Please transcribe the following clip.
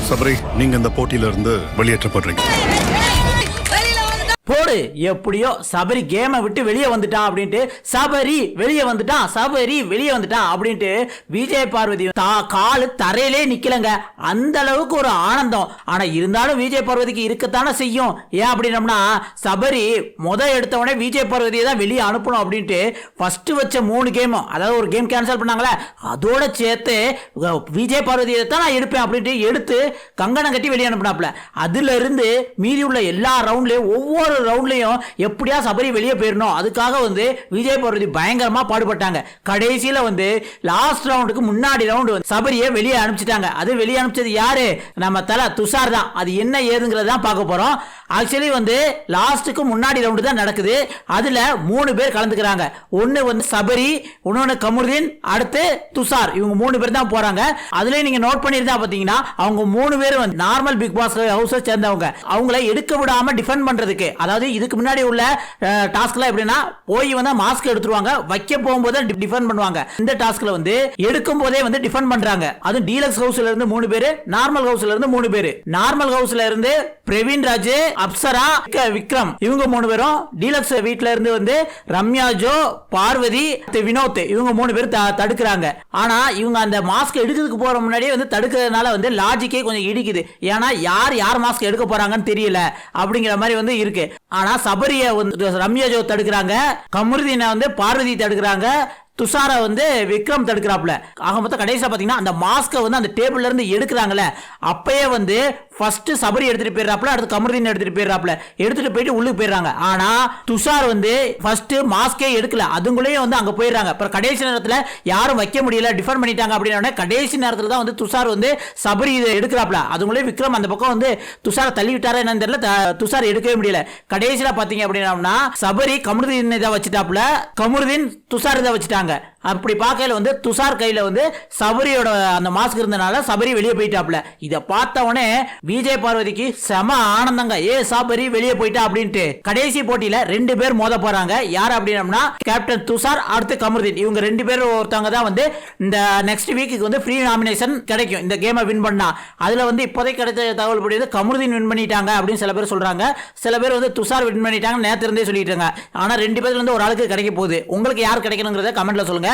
சபரி, நீங்க இந்த போட்டியில இருந்து வெளியேற்றப்படுறீங்க. போடு. எப்படியோ சபரி கேமை விட்டு வெளியே வந்துட்டான் அப்படின்ட்டு, சபரி வெளியே வந்துட்டான், சபரி வெளியே வந்துட்டான் அப்படின்ட்டு விஜய் பார்வதி காலு தரையிலே நிக்கலங்க. அந்த அளவுக்கு ஒரு ஆனந்தம். ஆனா இருந்தாலும் விஜய் பார்வதிக்கு இருக்கத்தானே செய்யும். ஏன் அப்படின்னம்னா, சபரி எடுத்தவனே விஜய் பார்வதியை தான் வெளியே அனுப்பணும் அப்படின்ட்டு ஃபர்ஸ்ட் வச்ச 3 கேமும், அதாவது ஒரு கேம் கேன்சல் பண்ணாங்களே, அதோட சேர்த்து விஜய் பார்வதியை தான் நான் எடுப்பேன் அப்படின்ட்டு எடுத்து கங்கணம் கட்டி வெளியே அனுப்பினாப்ல. அதுல இருந்து மீதி உள்ள எல்லா ரவுண்ட்லயும் ஒவ்வொரு ரவுண்ட்லயும் எப்படியா சபரி வெளியே போயிடணும், அதுக்காக விஜய் பார்வதி பயங்கரமா பாடுபட்டாங்க. கடைசியில லாஸ்ட் ரவுண்டுக்கு முன்னாடி ரவுண்ட் சபரியை வெளியே அனுப்பிச்சிட்டாங்க. அது வெளியே அனுப்பிச்சது யாரு? நம்ம தல துஷார் தான். அது என்ன ஏதுங்கிறத பார்க்க போறோம். ஆக்சுவலி லாஸ்ட்டுக்கு முன்னாடி ரவுண்டு தான் நடக்குது. அதுல 3 பேர் கலந்துக்கிறாங்க. ஒன்னு சபரி, இன்னொன்னு கமருதீன், அடுத்து துஷார். இவங்க 3 பேர் தான் போறாங்க. அதுல நீங்க நோட் பண்ணிருந்தா பாத்தீங்கன்னா, அவங்க 3 பேர் நார்மல் பிக் பாஸ் ஹவுஸை சேர்ந்தவங்க. அவங்களை எடுக்க விடாம டிஃபெண்ட் பண்றதுக்கு, அதாவது இதுக்கு முன்னாடி உள்ள டாஸ்க்ல எப்படின்னா, போய் மாஸ்க் எடுத்துருவாங்க, வைக்க போகும்போது டிஃபெண்ட் பண்ணுவாங்க. இந்த டாஸ்க்ல எடுக்கும் போதே டிஃபெண்ட் பண்றாங்க. அது டீலக்ஸ் ஹவுஸ்ல இருந்து 3 பேர், நார்மல் ஹவுஸ்ல இருந்து 3 பேர். நார்மல் ஹவுஸ்ல இருந்து பிரவீன் ராஜ், அப்சரா, விக்ரம், இவங்க 3 பேரும். டீலக்ஸ் வீட்ல இருந்து ரம்யா ஜோ, பார்வதி, வினோத், இவங்க 3 பேர் தடுக்கிறாங்க. ஆனா இவங்க அந்த மாஸ்க் எடுக்கிறதுக்கு போற முன்னாடியே தடுக்கிறதுனால லாஜிக்கே கொஞ்சம் இடிக்குது. ஏன்னா யார் மாஸ்க் எடுக்க போறாங்கன்னு தெரியல அப்படிங்கிற மாதிரி இருக்கு. ஆனா சபரிய ரம்யா ஜோ தடுக்கிறாங்க, கமருதீனை பார்வதி தடுக்கிறாங்க, துஷார விக்ரம் தடுக்கிறாப்ல. ஆக மொத்தம் கடைசியா பாத்தீங்கன்னா, அந்த மாஸ்க அந்த டேபிள்ல இருந்து எடுக்கிறாங்கல்ல, அப்பயே ஃபர்ஸ்ட் சபரி எடுத்துட்டு போயிடுறாப்ல, அடுத்து கமருதீன் எடுத்துட்டு போயிடுறாப்ல. எடுத்துட்டு போயிட்டு உள்ளுக்கு போயிடுறாங்க. ஆனா துஷார் ஃபர்ஸ்ட் மாஸ்கே எடுக்கல, அதுங்களையும் அங்க போயிடுறாங்க. அப்புறம் கடைசி நேரத்துல யாரும் வைக்க முடியல, டிஃபெண்ட் பண்ணிட்டாங்க அப்படின்னா, கடைசி நேரத்துல தான் துஷார் சபரி எடுக்கிறாப்ல. அதுங்களையும் விக்ரம் அந்த பக்கம் துஷாரை தள்ளி விட்டாரா என்னன்னு தெரியல, துஷார் எடுக்கவே முடியல. கடைசியில பாத்தீங்க அப்படின்னா, சபரி கமருதீன் இதை வச்சுட்டாப்ல, கமருதீன் துஷார் இதை வச்சுட்டாங்க. அப்படி பார்க்கல துஷார் கையில சபரியோட அந்த மாஸ்க் இருந்தனால சபரி வெளியே போயிட்டாப்ல. இத பார்த்த உடனே விஜய் பார்வதிக்கு செம ஆனந்தங்க. சபரி வெளியே போயிட்டா அப்படின்ட்டு. கடைசி போட்டியில 2 பேர் மோத போறாங்க. யார் அப்படின்னா, கேப்டன் துஷார், அடுத்து கமருதீன். இவங்க 2 பேர் ஒருத்தவங்க தான் இந்த நெக்ஸ்ட் வீக்கு ஃப்ரீ நாமினேஷன் கிடைக்கும் இந்த கேமை வின் பண்ணா. அதுல இப்போதைக்கு கிடைச்ச தகவல் படி கமருதீன் வின் பண்ணிட்டாங்க அப்படின்னு சில பேர் சொல்றாங்க. சில பேர் துஷார் வின் பண்ணிட்டாங்க நேத்து இருந்தே சொல்லிட்டாங்க. ஆனா 2 பேர்ல ஒரு ஆளுக்கு கிடைக்க போகுது. உங்களுக்கு யார் கிடைக்கணுங்கிறத கமெண்ட்ல சொல்லுங்க.